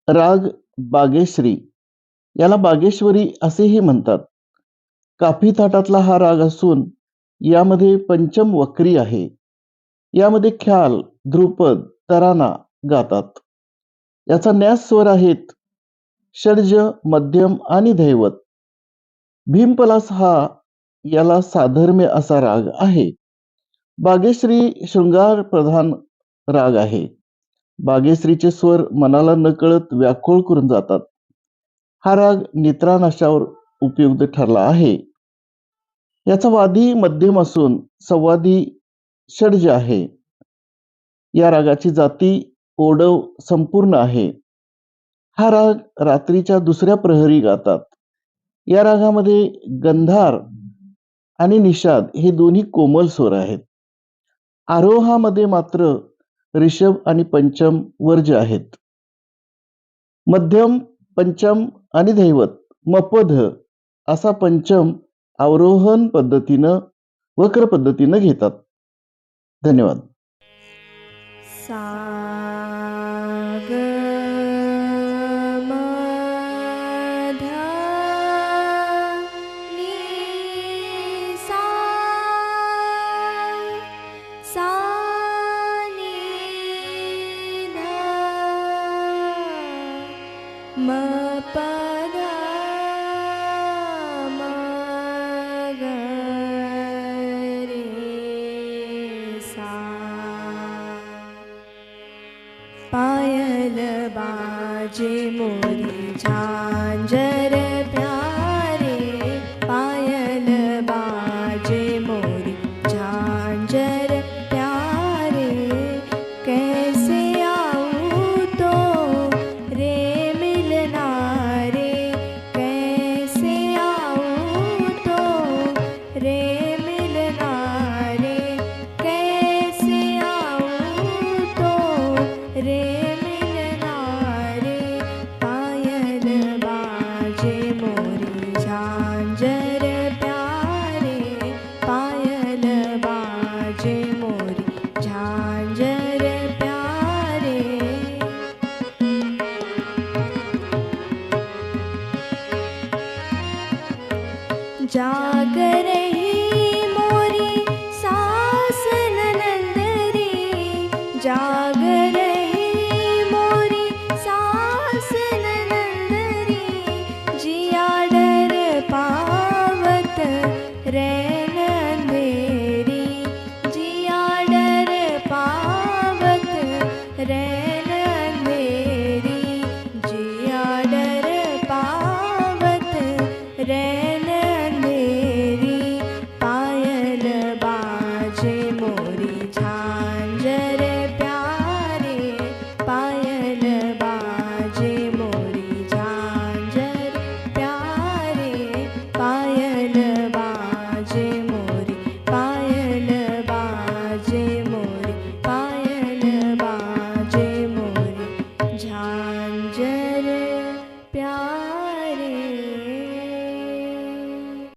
राग बागेश्री याला बागेश्वरी असेही म्हणतात. काफी थाटातला हा राग असून यामध्ये पंचम वक्री आहे. यामध्ये ख्याल, ध्रुपद, तराना गातात. याचा न्यास स्वर आहेत षड्ज, मध्यम आणि धैवत. भीमपलास हा याला साधर्म्य असा राग आहे. बागेश्री शृंगार प्रधान राग आहे. बागेश्रीचे स्वर मनाला नकळत व्याकुळ करून जातात. हा राग निद्रानाशावर उपयुक्त ठरला आहे. याचा वादी मध्यम असून संवादी षड्ज आहे. या रागाची जाती ओडव संपूर्ण आहे. हा राग रात्रीच्या दुसऱ्या प्रहरी गातात. या रागामध्ये गंधार आणि निषाद हे दोन्ही कोमल स्वर आहेत. आरोहामध्ये मात्र ऋषभ आणि पंचम वर्ज्य आहेत. मध्यम, पंचम आणि धैवत, मपध असा पंचम अवरोहन पद्धतीनं वक्र पद्धतीनं घेतात. धन्यवाद. सा ग म ध नि सा सा नि ध म प ध म ग रे सा. पायल बाजे मोरी झांझर प्यारे, पायल बाजे मोरी झांझर प्यारे, कैसे आऊं तो रे मिलना रे, कैसे आऊं तो रे मिलना रे, कैसे आऊं तो रे मिलना रे. पायल बाजे मोरी झांझर प्यारे, पायल बाजे मोरी झांझर प्यारे. जाग रही मोरी सास ननंदरी, जाग रही मोरी सास ननंदरी, जिया डर पावत रैन अंधेरी, जिया डर पावत रैन